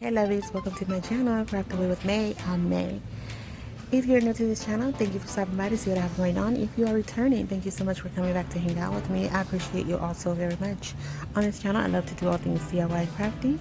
Hey lovies, welcome to my channel, Craft Away with May. I'm May. If you're new to this channel, thank you for stopping by to see what I have going on. If you are returning, thank you so much for coming back to hang out with me. I appreciate you all so very much. On this channel, I love to do all things DIY and crafty.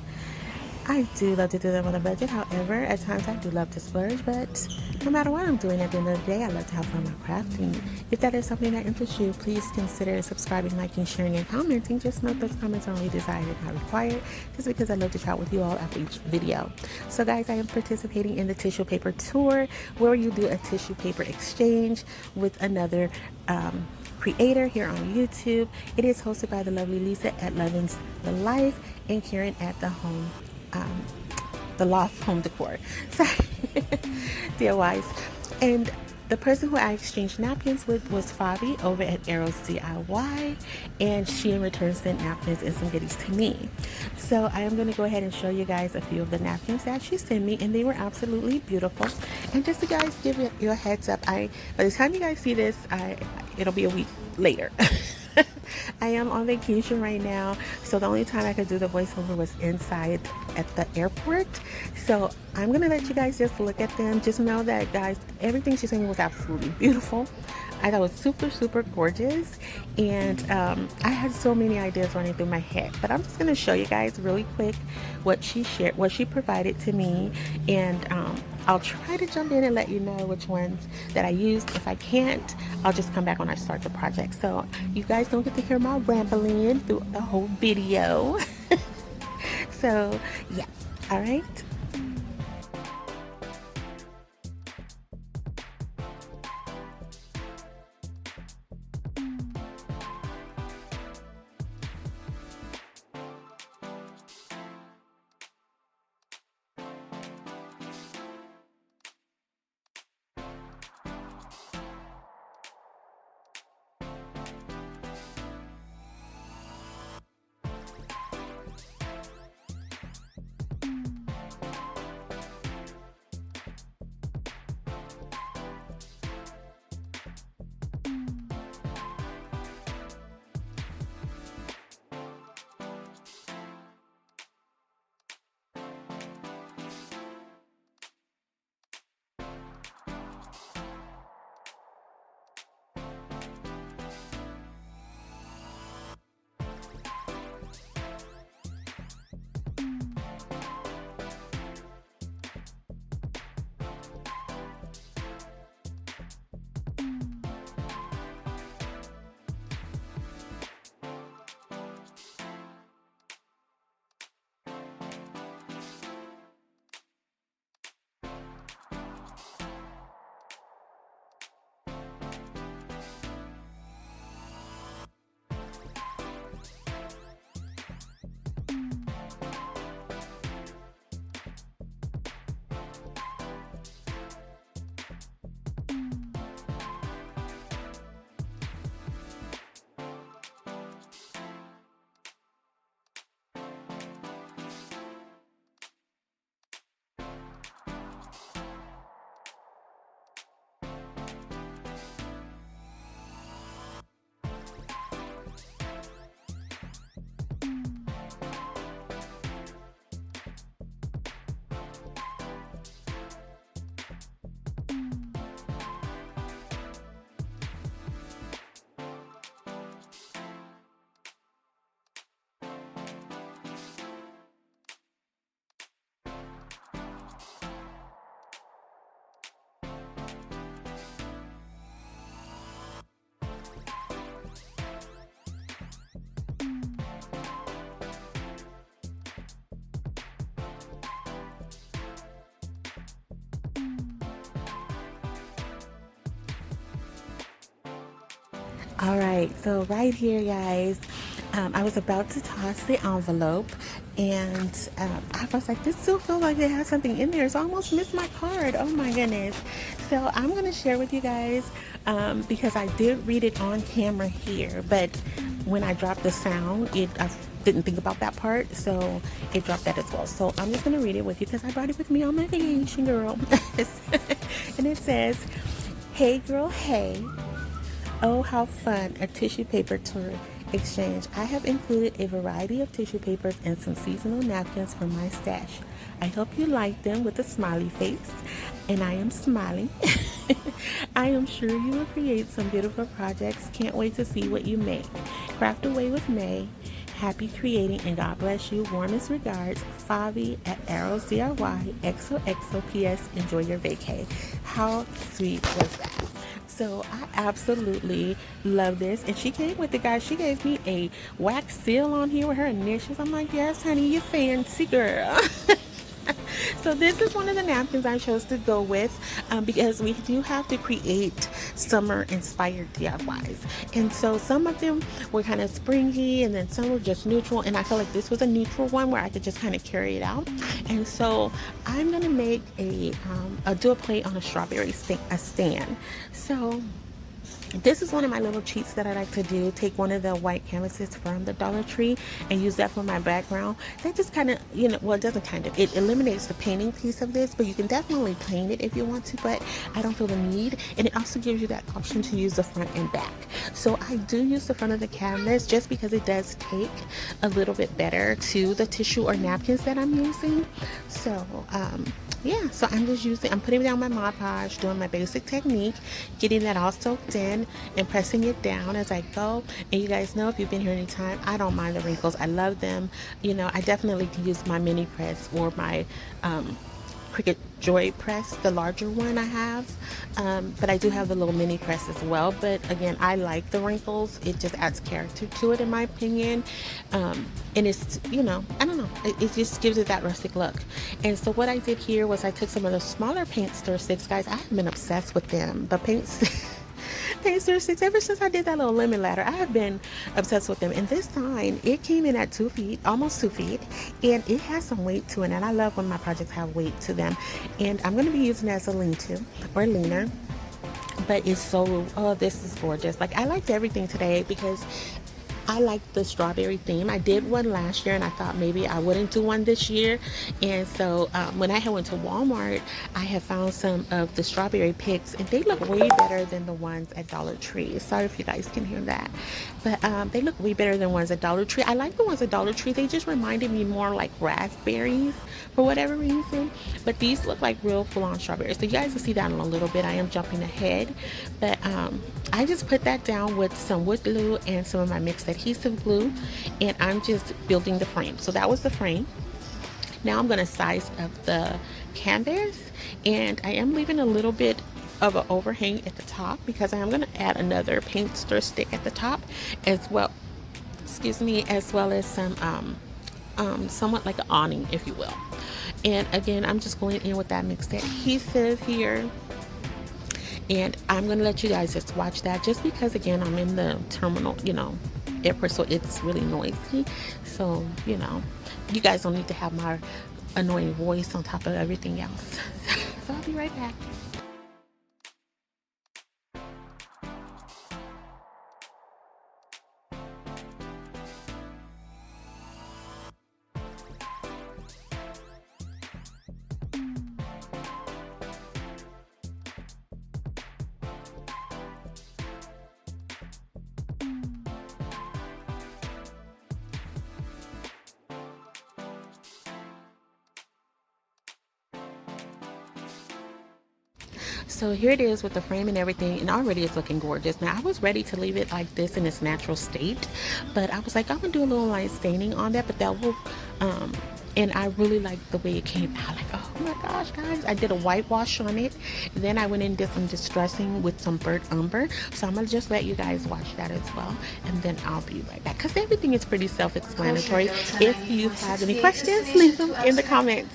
I do love to do them on a budget. However, at times I do love to splurge, but no matter what I'm doing at the end of the day, I love to have fun with crafting. If that is something that interests you, please consider subscribing, liking, sharing, and commenting. Just note those comments are only desired and not required, just because I love to chat with you all after each video. So guys, I am participating in the tissue paper tour, where you do a tissue paper exchange with another creator here on YouTube. It is hosted by the lovely Lisa at Lovin's The Life and Karen at the Loft Home Decor. Sorry, DIYs. And the person who I exchanged napkins with was Favi over at Arrows DIY, and she in return sent napkins and some goodies to me. So I am going to go ahead and show you guys a few of the napkins that she sent me, and they were absolutely beautiful. And just to guys give you a heads up, by the time you guys see this, it'll be a week later. I am on vacation right now, so the only time I could do the voiceover was inside at the airport. So I'm gonna let you guys just look at them. Just know that, guys, everything she sent me was absolutely beautiful. I thought it was super gorgeous, and I had so many ideas running through my head, but I'm just gonna show you guys really quick what she shared, what she provided to me, and I'll try to jump in and let you know which ones that I used. If I can't, I'll just come back when I start the project, so you guys don't get to hear my rambling through the whole video. So yeah, all right. All right, so right here, guys, I was about to toss the envelope, and I was like, this still feels like it has something in there, so I almost missed my card. Oh my goodness. So I'm going to share with you guys, because I did read it on camera here, but when I dropped the sound, I didn't think about that part, so it dropped that as well. So I'm just going to read it with you because I brought it with me on my vacation, girl. And it says, "Hey girl, hey. Oh, how fun a tissue paper tour Exchange. I have included a variety of tissue papers and some seasonal napkins from my stash. I hope you like them with a smiley face, and I am smiling. I am sure you will create some beautiful projects. Can't wait to see what you make. Craft away with May. Happy creating and God bless you. Warmest regards, Favi at Arrows DIY. XOXOPS. Enjoy your vacay. How sweet was that? So I absolutely love this. And she came with the guys. She gave me a wax seal on here with her initials. I'm like, yes, honey, you fancy girl. So this is one of the napkins I chose to go with because we do have to create summer inspired DIYs. And so some of them were kind of springy and then some were just neutral. And I feel like this was a neutral one where I could just kind of carry it out. And so I'm going to make a do a plate on a strawberry stand. So this is one of my little cheats that I like to do. Take one of the white canvases from the Dollar Tree and use that for my background. That just kind of, well, it doesn't kind of, it eliminates the painting piece of this, but you can definitely paint it if you want to, but I don't feel the need. And it also gives you that option to use the front and back. So I do use the front of the canvas just because it does take a little bit better to the tissue or napkins that I'm using. So, yeah, so I'm putting down my Mod Podge, doing my basic technique, getting that all soaked in and pressing it down as I go. And you guys know, if you've been here any time, I don't mind the wrinkles. I love them. I definitely can use my mini press or my Cricut Joy press, the larger one I have, but I do have the little mini press as well. But again, I like the wrinkles. It just adds character to it in my opinion, and it's, I don't know, it just gives it that rustic look. And so what I did here was I took some of the smaller paint stir sticks. Guys, I have been obsessed with them, the paint stir sticks. Ever since I did that little lemon ladder, I have been obsessed with them. And this time it came in at 2 feet, almost 2 feet, and it has some weight to it. And I love when my projects have weight to them. And I'm going to be using it as a lean-to or leaner. But it's so, oh, this is gorgeous. Like, I liked everything today because I like the strawberry theme. I did one last year and I thought maybe I wouldn't do one this year. And so when I went to Walmart, I have found some of the strawberry picks and they look way better than the ones at Dollar Tree. Sorry if you guys can hear that. But they look way better than ones at Dollar Tree. I like the ones at Dollar Tree. They just reminded me more like raspberries for whatever reason. But these look like real full-on strawberries. So you guys will see that in a little bit. I am jumping ahead. But I just put that down with some wood glue and some of my mixed adhesive glue, and I'm just building the frame. So that was the frame. Now I'm going to size up the canvas, and I am leaving a little bit of an overhang at the top because I am going to add another paint stir stick at the top as well, as well as some somewhat like an awning, if you will. And again, I'm just going in with that mixed adhesive here. And I'm going to let you guys just watch that just because, again, I'm in the terminal, airport, so it's really noisy. So, you guys don't need to have my annoying voice on top of everything else. So I'll be right back. So here it is with the frame and everything, and already it's looking gorgeous. Now I was ready to leave it like this in its natural state, but I was like, I'm gonna do a little light staining on that, but that will and I really like the way it came out. Like, oh my gosh, guys, I did a whitewash on it, then I went and did some distressing with some burnt umber. So I'm gonna just let you guys watch that as well, and then I'll be right back because everything is pretty self-explanatory. If you have any questions, leave them in the comments.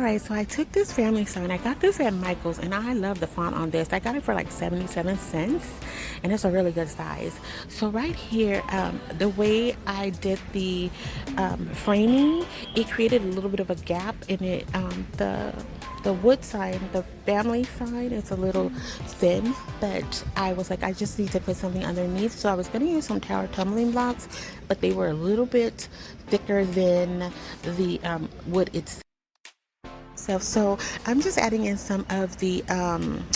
Alright, so I took this family sign. I got this at Michael's and I love the font on this. I got it for like 77 cents and it's a really good size. So right here, the way I did the framing, it created a little bit of a gap in it. The wood sign, the family sign, is a little thin, but I was like, I just need to put something underneath. So I was going to use some tower tumbling blocks, but they were a little bit thicker than the wood itself. So I'm just adding in some of the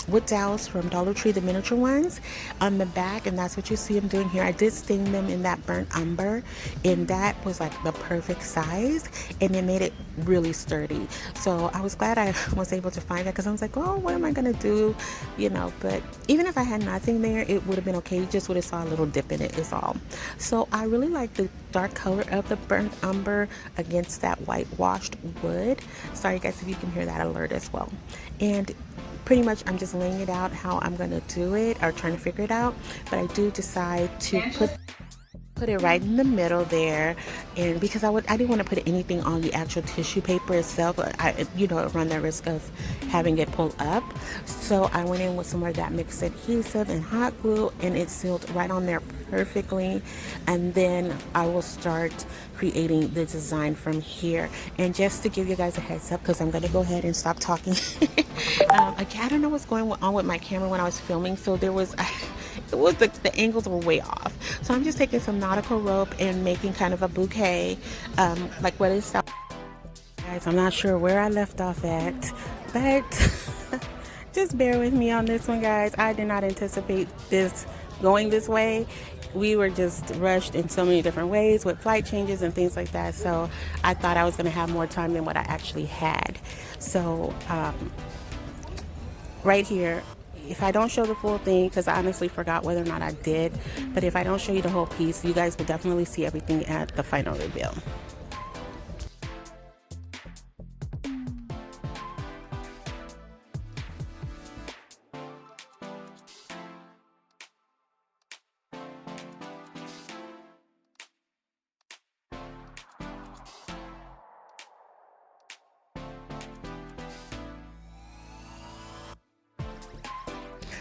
wood dowels from Dollar Tree, the miniature ones, on the back, and that's what you see I'm doing here. I did stain them in that burnt umber, and that was like the perfect size, and it made it really sturdy. So I was glad I was able to find that, because I was like, oh, what am I gonna do, but even if I had nothing there, it would have been okay. You just would have saw a little dip in it is all. So I really like the dark color of the burnt umber against that whitewashed wood. Sorry guys if you can hear that alert as well. And pretty much I'm just laying it out how I'm gonna do it, or trying to figure it out. But I do decide to put it right in the middle there, and because I didn't want to put anything on the actual tissue paper itself. I run the risk of having it pull up. So I went in with some of that mixed adhesive and hot glue, and it sealed right on there perfectly. And then I will start creating the design from here. And just to give you guys a heads up, because I'm going to go ahead and stop talking. Again, I don't know what's going on with my camera when I was filming, so there was the angles were way off. So I'm just taking some nautical rope and making kind of a bouquet, like what is that? Guys, I'm not sure where I left off at, but just bear with me on this one, guys. I did not anticipate this going this way. We were just rushed in so many different ways with flight changes and things like that. So I thought I was going to have more time than what I actually had. So right here, if I don't show the full thing, because I honestly forgot whether or not I did, but if I don't show you the whole piece, you guys will definitely see everything at the final reveal.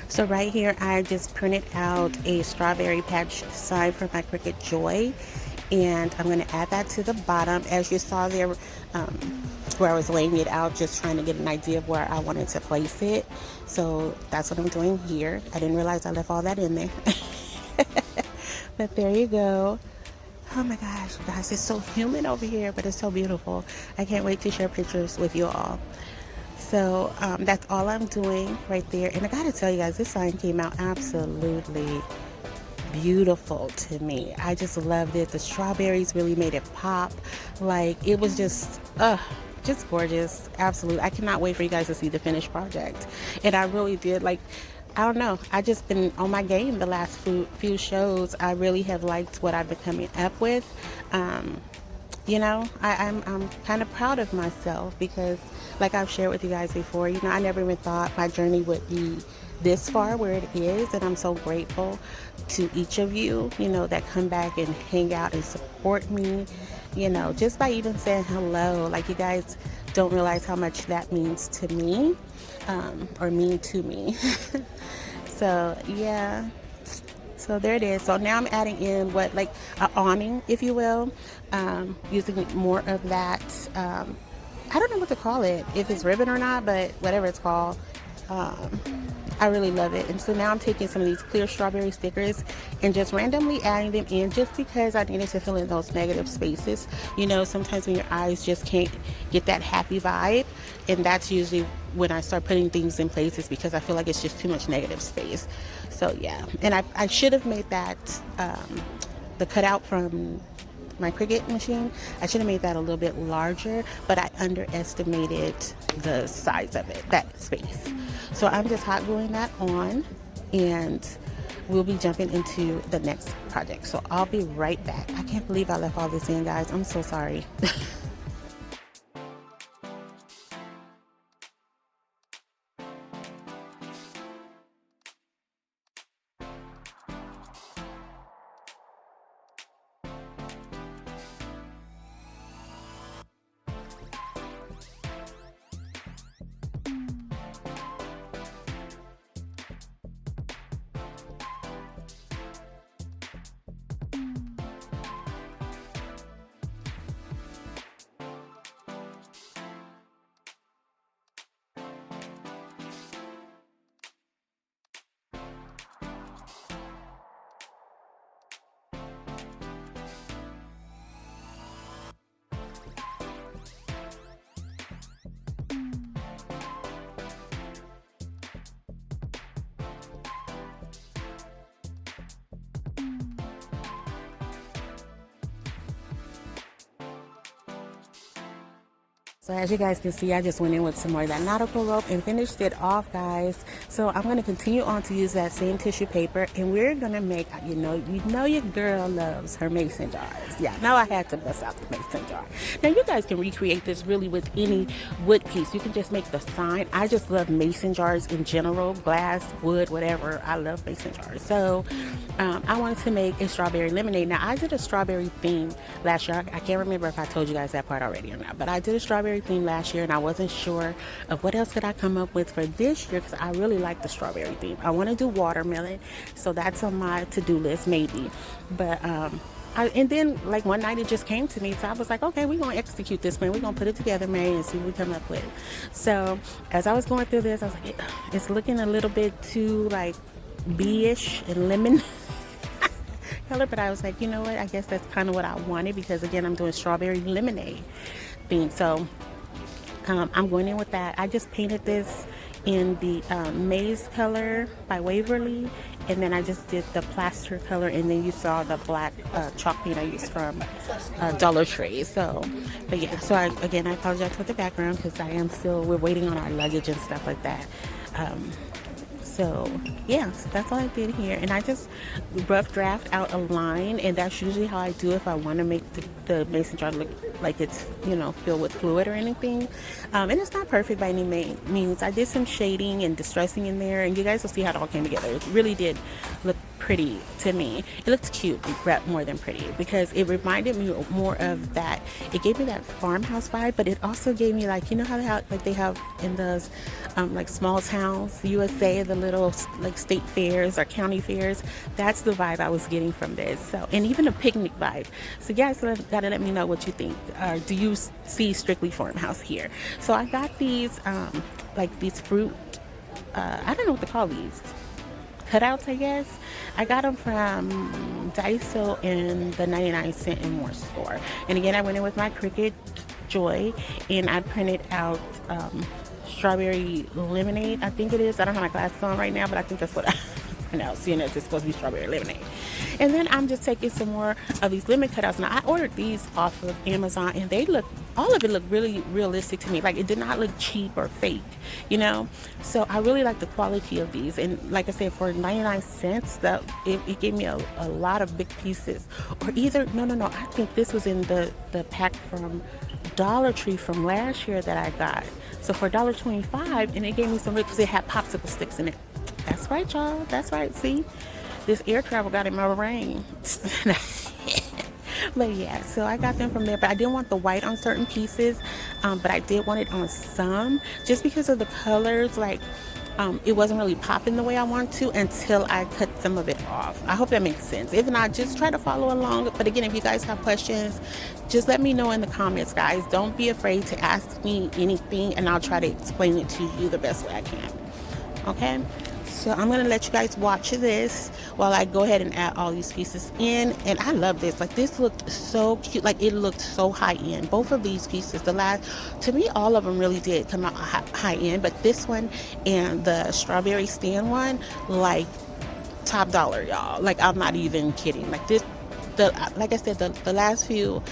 So right here, I just printed out a strawberry patch sign for my Cricut Joy, and I'm going to add that to the bottom. As you saw there, where I was laying it out, just trying to get an idea of where I wanted to place it. So that's what I'm doing here. I didn't realize I left all that in there. But there you go. Oh my gosh, guys, it's so humid over here, but it's so beautiful. I can't wait to share pictures with you all. So that's all I'm doing right there. And I gotta tell you guys, this sign came out absolutely beautiful to me. I just loved it. The strawberries really made it pop. Like, it was just gorgeous. Absolutely. I cannot wait for you guys to see the finished project. And I really did, like, I don't know, I just been on my game the last few shows. I really have liked what I've been coming up with. I'm kind of proud of myself, because like I've shared with you guys before, I never even thought my journey would be this far where it is. And I'm so grateful to each of you, that come back and hang out and support me, just by even saying hello. Like, you guys don't realize how much that means to me, or mean to me. So yeah. So there it is. So now I'm adding in like an awning, if you will, using more of that. I don't know what to call it, if it's ribbon or not, but whatever it's called. I really love it. And so now I'm taking some of these clear strawberry stickers and just randomly adding them in, just because I needed to fill in those negative spaces. Sometimes when your eyes just can't get that happy vibe, and that's usually when I start putting things in places, because I feel like it's just too much negative space. So yeah, and I should have made that the cutout from my Cricut machine. I should have made that a little bit larger, but I underestimated the size of it, that space. So I'm just hot gluing that on, and we'll be jumping into the next project. So I'll be right back. I can't believe I left all this in, guys. I'm so sorry. So as you guys can see, I just went in with some more of that nautical rope and finished it off, guys. So I'm going to continue on to use that same tissue paper, and we're going to make, you know your girl loves her mason jars. Yeah, now I had to bust out the mason jar. Now you guys can recreate this really with any wood piece. You can just make the sign. I just love mason jars in general, glass, wood, whatever. I love mason jars. So I wanted to make a strawberry lemonade. Now I did a strawberry theme last year. I can't remember if I told you guys that part already or not, but I did a strawberry theme last year, and I wasn't sure of what else could I come up with for this year because I really like the strawberry theme. I want to do watermelon, so that's on my to-do list maybe. But and then like one night it just came to me, so I was like, okay, we're gonna execute this plan. We're gonna put it together, May, and see what we come up with. So as I was going through this, I was like, it's looking a little bit too like bee-ish and lemon color, but I was like, you know what, I guess that's kind of what I wanted because again, I'm doing strawberry lemonade theme. So I'm going in with that. I just painted this in the maize color by Waverly, and then I just did the plaster color, and then you saw the black chalk paint I used from Dollar Tree. So but yeah, so I apologize for the background because we're waiting on our luggage and stuff like that. So yeah, so that's all I did here, and I just rough draft out a line, and that's usually how I do if I want to make the mason jar look like it's, you know, filled with fluid or anything. And it's not perfect by any means. I did some shading and distressing in there, and you guys will see how it all came together. It really did look pretty to me. It looked cute, more than pretty, because it reminded me more of that. It gave me that farmhouse vibe, but it also gave me like, you know how they have in those like small towns, USA, the little like state fairs or county fairs. That's the vibe I was getting from this. So, and even a picnic vibe. So you guys gotta let me know what you think. Do you see strictly farmhouse here? So I got these like these fruit, I don't know what to call these, cutouts, I guess. I got them from Daiso in the 99-cent and more store. And again, I went in with my Cricut Joy, and I printed out strawberry lemonade, I think it is. I don't have my glasses on right now, but I think that's what I pronounced. You know, it's supposed to be strawberry lemonade. And then I'm just taking some more of these lemon cutouts. Now I ordered these off of Amazon, and all of it looked really realistic to me. Like, it did not look cheap or fake, you know. So I really like the quality of these, and like I said, for 99 cents, it gave me a lot of big pieces. Or either no, I think this was in the pack from Dollar Tree from last year that I got. So for $1.25, and it gave me some, because it had popsicle sticks in it. That's right, y'all. That's right. See, this air travel got in my brain. But yeah, so I got them from there, but I didn't want the white on certain pieces, but I did want it on some, just because of the colors. Like, it wasn't really popping the way I want to until I cut some of it off. I hope that makes sense. If not, just try to follow along. But again, if you guys have questions, just let me know in the comments, guys. Don't be afraid to ask me anything, and I'll try to explain it to you the best way I can. Okay? So I'm going to let you guys watch this while I go ahead and add all these pieces in. And I love this. Like, this looked so cute. Like, it looked so high end. Both of these pieces, to me, all of them really did come out high end. But this one and the strawberry stand one, like, top dollar, y'all. Like, I'm not even kidding. Like, like I said, the last few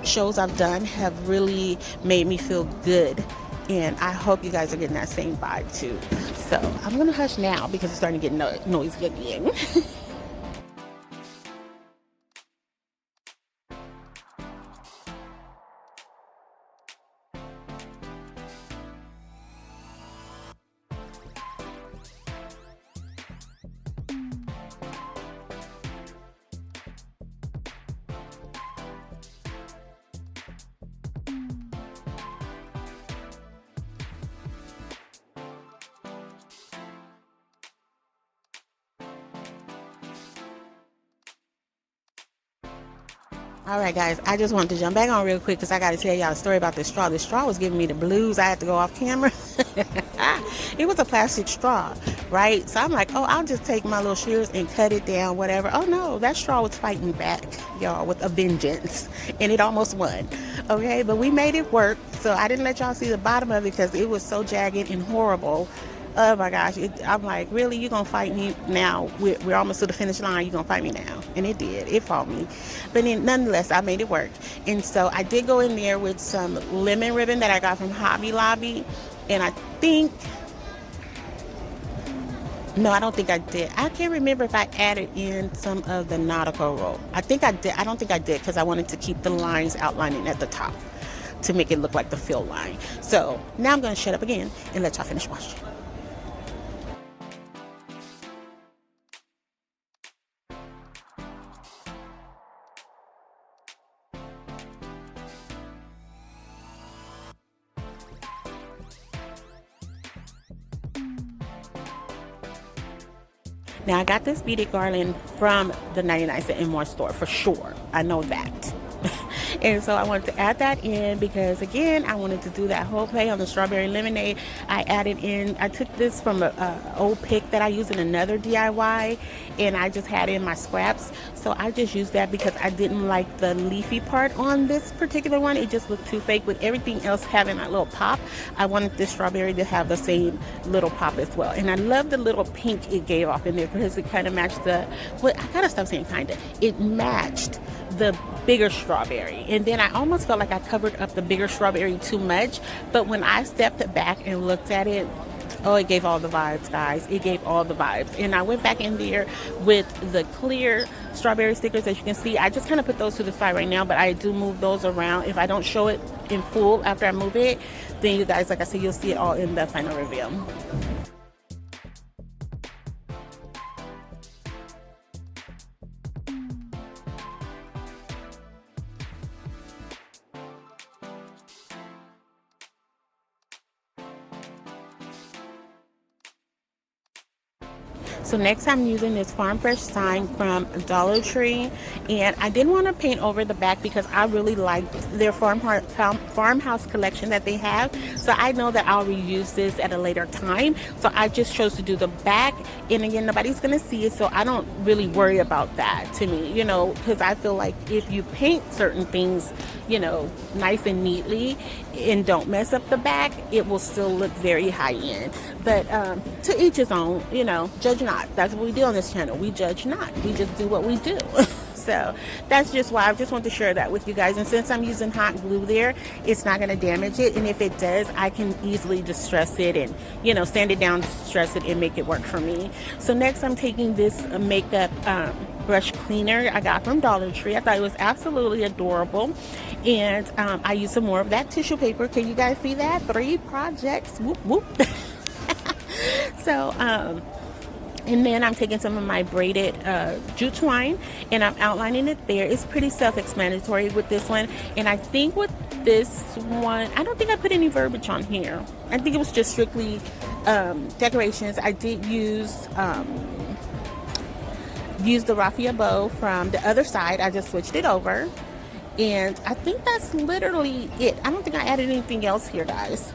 shows I've done have really made me feel good. And I hope you guys are getting that same vibe too. So I'm going to hush now because it's starting to get noisy again. All right, guys, I just wanted to jump back on real quick because I got to tell y'all a story about this straw. This straw was giving me the blues. I had to go off camera. It was a plastic straw, right? So I'm like, oh, I'll just take my little shears and cut it down, whatever. Oh, no, that straw was fighting back, y'all, with a vengeance. And it almost won, okay? But we made it work. So I didn't let y'all see the bottom of it because it was so jagged and horrible. Oh my gosh, I'm like, really? You gonna fight me now? We're almost to the finish line. You gonna fight me now? And it did. It fought me, but then, nonetheless, I made it work. And so I did go in there with some lemon ribbon that I got from Hobby Lobby, and I think. No, I don't think I did. I can't remember if I added in some of the nautical rope. I think I did. I don't think I did because I wanted to keep the lines outlining at the top to make it look like the fill line. So now I'm going to shut up again and let y'all finish washing. Now I got this beaded garland from the 99 cent and more store for sure. I know that. And so I wanted to add that in because, again, I wanted to do that whole play on the strawberry lemonade. I added in, I took this from an old pick that I used in another DIY, and I just had in my scraps. So I just used that because I didn't like the leafy part on this particular one. It just looked too fake. With everything else having that little pop, I wanted this strawberry to have the same little pop as well. And I love the little pink it gave off in there because it kind of matched the, well, I gotta stop saying kind of, it matched the bigger strawberry. And then I almost felt like I covered up the bigger strawberry too much, but when I stepped back and looked at it, oh, it gave all the vibes, guys. It gave all the vibes. And I went back in there with the clear strawberry stickers. As you can see, I just kind of put those to the side right now, but I do move those around. If I don't show it in full after I move it, then you guys, like I said, you'll see it all in the final reveal. So next I'm using this Farm Fresh sign from Dollar Tree, and I didn't want to paint over the back because I really liked their farmhouse collection that they have. So I know that I'll reuse this at a later time. So I just chose to do the back, and again, nobody's going to see it, so I don't really worry about that to me, you know, because I feel like if you paint certain things, you know, nice and neatly and don't mess up the back, it will still look very high end. But to each his own, you know, judge not. That's what we do on this channel. We judge not. We just do what we do. So that's just why I just want to share that with you guys. And since I'm using hot glue there, it's not going to damage it. And if it does, I can easily distress it and, you know, sand it down, distress it, and make it work for me. So next I'm taking this makeup brush cleaner I got from Dollar Tree. I thought it was absolutely adorable. And I used some more of that tissue paper. Can you guys see that? 3 projects. Whoop, whoop. So, and then I'm taking some of my braided jute twine and I'm outlining it there. It's pretty self-explanatory with this one. And I think with this one, I don't think I put any verbiage on here. I think it was just strictly decorations. I did use the raffia bow from the other side. I just switched it over. And I think that's literally it. I don't think I added anything else here, guys.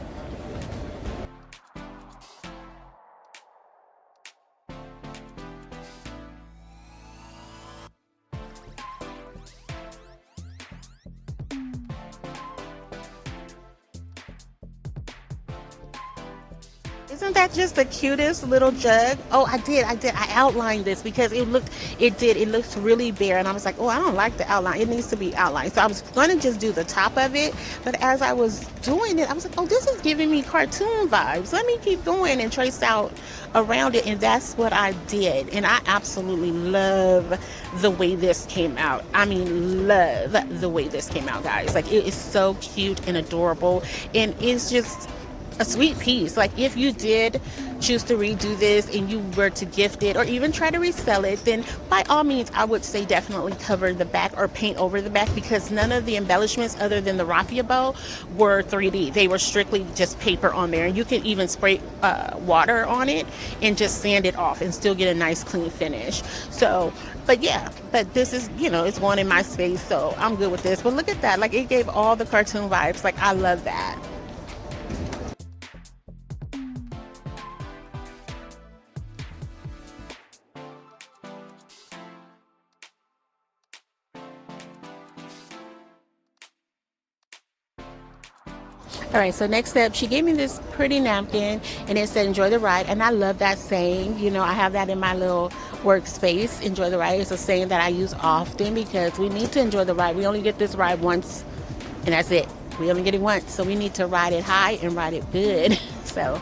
Isn't that just the cutest little jug? Oh, I did. I outlined this because it looks really bare. And I was like, oh, I don't like the outline. It needs to be outlined. So I was going to just do the top of it. But as I was doing it, I was like, oh, this is giving me cartoon vibes. Let me keep going and trace out around it. And that's what I did. And I absolutely love the way this came out. I mean, love the way this came out, guys. Like, it is so cute and adorable. And it's just a sweet piece. Like, if you did choose to redo this and you were to gift it or even try to resell it, then by all means I would say definitely cover the back or paint over the back, because none of the embellishments other than the raffia bow were 3D. They were strictly just paper on there, and you can even spray water on it and just sand it off and still get a nice clean finish. So, but yeah, but this is, you know, it's one in my space, so I'm good with this. But look at that, like, it gave all the cartoon vibes. Like, I love that. All right, so next up, she gave me this pretty napkin and it said enjoy the ride. And I love that saying. You know, I have that in my little workspace. Enjoy the ride is a saying that I use often because we need to enjoy the ride. We only get this ride once and that's it. We only get it once, so we need to ride it high and ride it good. So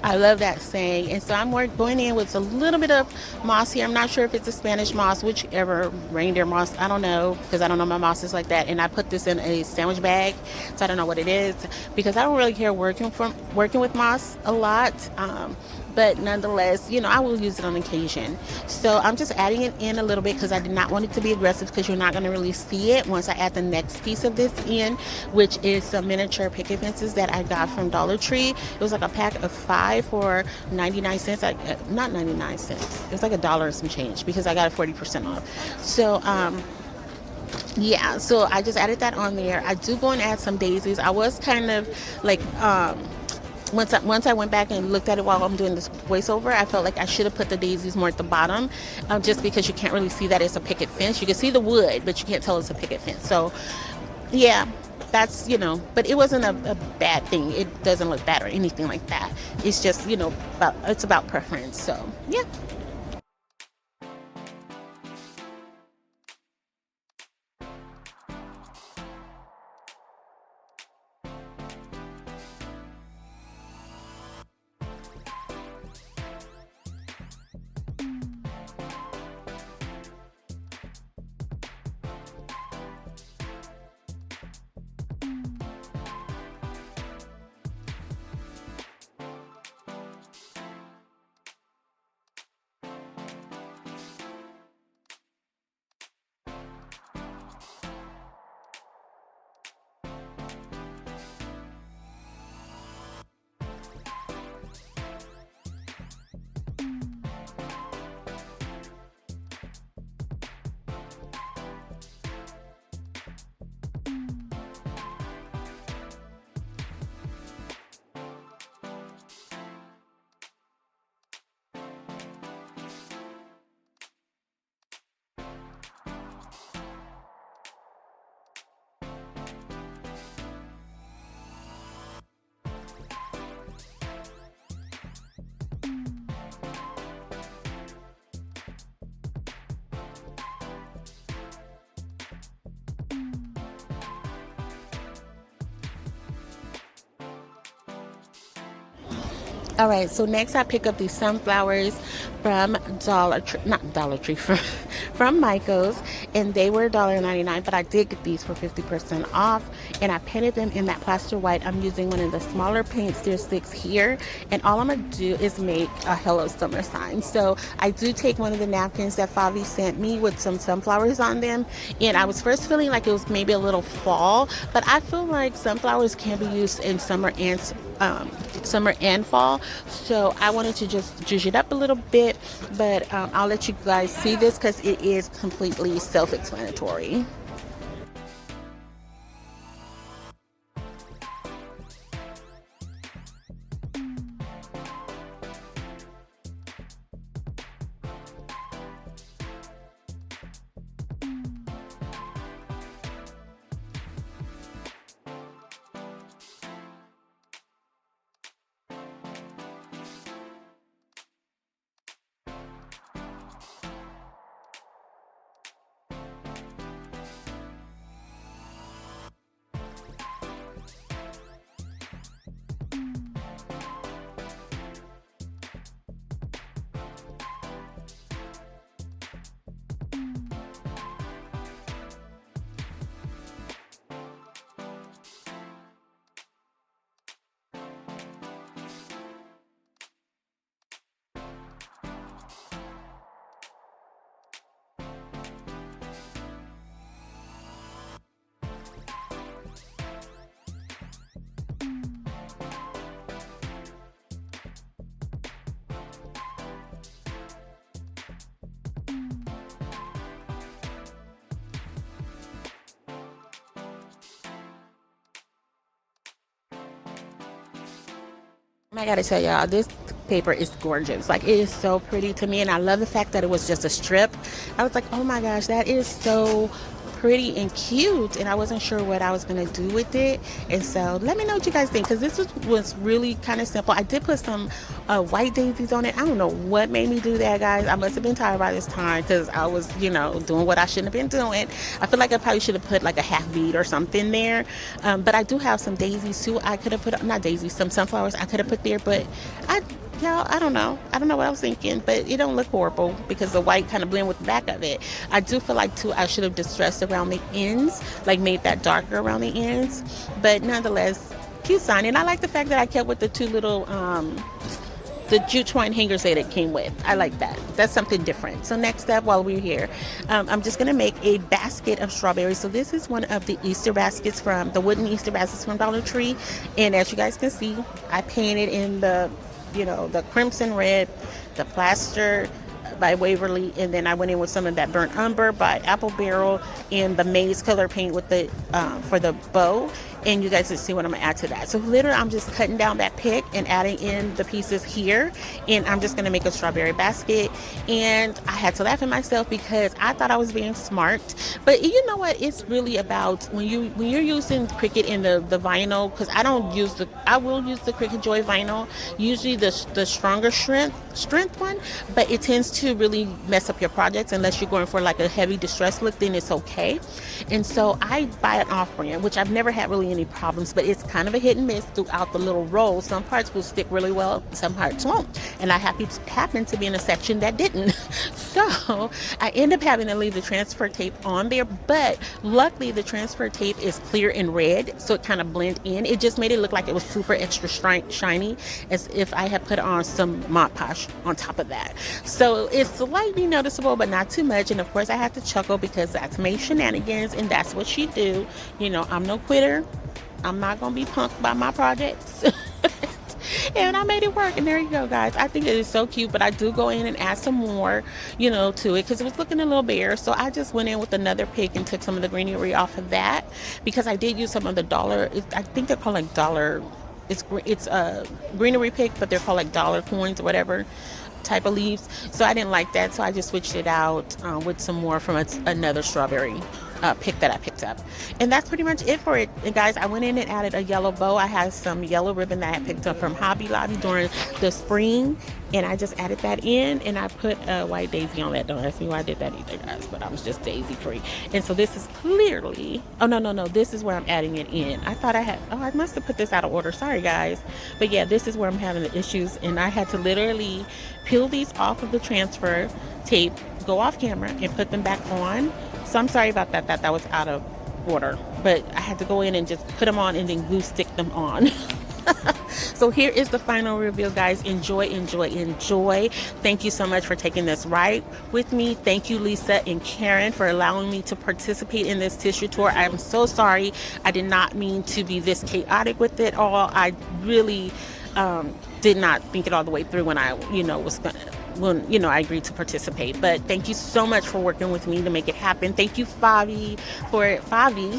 I love that saying. And so I'm going in with a little bit of moss here. I'm not sure if it's a Spanish moss, whichever, reindeer moss. I don't know because I don't know my mosses like that. And I put this in a sandwich bag, so I don't know what it is because I don't really care working with moss a lot. But nonetheless, you know, I will use it on occasion. So I'm just adding it in a little bit because I did not want it to be aggressive because you're not going to really see it once I add the next piece of this in, which is some miniature picket fences that I got from Dollar Tree. It was like a pack of 5 for 99 cents. Not 99 cents. It was like $1 and some change because I got it 40% off. So, yeah, so I just added that on there. I do go and add some daisies. I was kind of like, once I went back and looked at it while I'm doing this voiceover, I felt like I should have put the daisies more at the bottom, just because you can't really see that it's a picket fence. You can see the wood, but you can't tell it's a picket fence. So, yeah, that's, you know, but it wasn't a bad thing. It doesn't look bad or anything like that. It's just, you know, it's about preference. So, yeah. All right, so next I pick up these sunflowers from Dollar Tree, not Dollar Tree, from Michael's, and they were $1.99, but I did get these for 50% off, and I painted them in that plaster white. I'm using one of the smaller paint stick sticks here, and all I'm going to do is make a Hello Summer sign. So I do take one of the napkins that Favi sent me with some sunflowers on them, and I was first feeling like it was maybe a little fall, but I feel like sunflowers can be used in summer and fall, so I wanted to just zhuzh it up a little bit, but I'll let you guys see this because it is completely self-explanatory. I gotta tell y'all, this paper is gorgeous. Like, it is so pretty to me, and I love the fact that it was just a strip. I was like, oh my gosh, that is so pretty and cute, and I wasn't sure what I was going to do with it. And so let me know what you guys think, because this was really kind of simple. I did put some white daisies on it. I don't know what made me do that, guys. I must have been tired by this time, because I was, doing what I shouldn't have been doing. I feel like I probably should have put like a half bead or something there. But I do have some daisies too. I could have put, not daisies, some sunflowers I could have put there, but y'all, I don't know what I was thinking, but it don't look horrible because the white kind of blend with the back of it. I do feel like too, I should have distressed around the ends, like made that darker around the ends, but nonetheless, cute sign. And I like the fact that I kept with the two little the jute twine hangers that it came with. I like that. That's something different. So next up, while we're here, I'm just going to make a basket of strawberries. So this is one of the Easter baskets from the wooden Easter baskets from Dollar Tree. And as you guys can see, I painted in the crimson red, the plaster by Waverly, and then I went in with some of that burnt umber by Apple Barrel and the maize color paint with the for the bow. And you guys can see what I'm gonna add to that. So literally I'm just cutting down that pick and adding in the pieces here, and I'm just gonna make a strawberry basket. And I had to laugh at myself because I thought I was being smart, but you know what, it's really about when you're using Cricut in the vinyl, because I will use the Cricut Joy vinyl, usually the stronger strength one, but it tends to really mess up your projects unless you're going for like a heavy distress look. Then it's okay. And so I buy an off-brand, which I've never had really any problems, but it's kind of a hit and miss throughout the little roll. Some parts will stick really well, some parts won't, and I happened to be in a section that didn't. So I end up having to leave the transfer tape on there, but luckily the transfer tape is clear and red, so it kind of blend in. It just made it look like it was super extra shiny, as if I had put on some Mod Podge on top of that. So it's slightly noticeable, but not too much. And of course I have to chuckle because that's May's shenanigans, and that's what she do. I'm no quitter. I'm not gonna be punked by my projects. And I made it work, and there you go, guys. I think it is so cute, but I do go in and add some more, to it, because it was looking a little bare. So I just went in with another pick and took some of the greenery off of that, because I did use some of the dollar, I think they're called like dollar, it's a greenery pick, but they're called like dollar coins or whatever type of leaves. So I didn't like that, so I just switched it out with some more from another strawberry pick that I picked up. And that's pretty much it for it. And guys, I went in and added a yellow bow. I had some yellow ribbon that I picked up from Hobby Lobby during the spring, and I just added that in, and I put a white daisy on that. Don't ask me why I did that either, guys, but I was just daisy free. And so this is clearly, oh no, this is where I'm adding it in. I must have put this out of order, sorry guys. But yeah, this is where I'm having the issues, and I had to literally peel these off of the transfer tape, go off camera, and put them back on. So I'm sorry about that was out of order, but I had to go in and just put them on and then glue stick them on. So here is the final reveal, guys. Enjoy. Thank you so much for taking this ride with me. Thank you, Lisa and Karen, for allowing me to participate in this tissue tour. I'm so sorry. I did not mean to be this chaotic with it all. I really did not think it all the way through when I I agreed to participate. But thank you so much for working with me to make it happen. Thank you, Favi,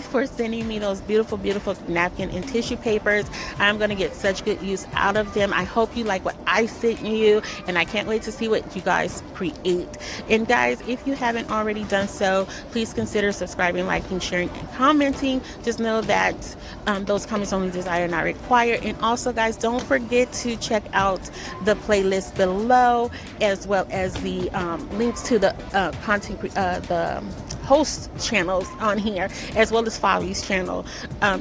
for sending me those beautiful napkin and tissue papers. I'm going to get such good use out of them. I hope you like what I sent you, and I can't wait to see what you guys create. And guys, if you haven't already done so, please consider subscribing, liking, sharing, and commenting. Just know that those comments only desired, not required. And also, guys, don't forget to check out the playlist below, as well as the links to the the host channels on here, as well as Favi's channel.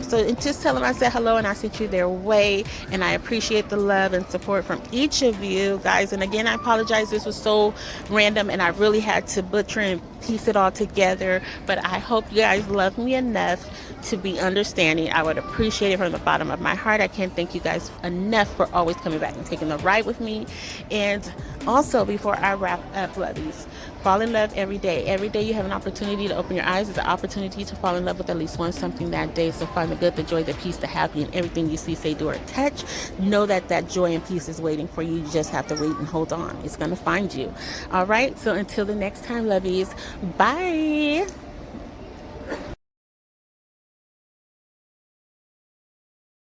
So just tell them I said hello and I sent you their way, and I appreciate the love and support from each of you guys. And again, I apologize, this was so random and I really had to butcher and piece it all together, but I hope you guys love me enough to be understanding. I would appreciate it from the bottom of my heart. I can't thank you guys enough for always coming back and taking the ride with me. And also, before I wrap up, lovies, fall in love every day. Every day you have an opportunity to open your eyes. It's an opportunity to fall in love with at least one something that day. So find the good, the joy, the peace, the happy in everything you see, say, do, or touch. Know that that joy and peace is waiting for you. You just have to wait and hold on. It's going to find you. All right. So until the next time, lovies, bye.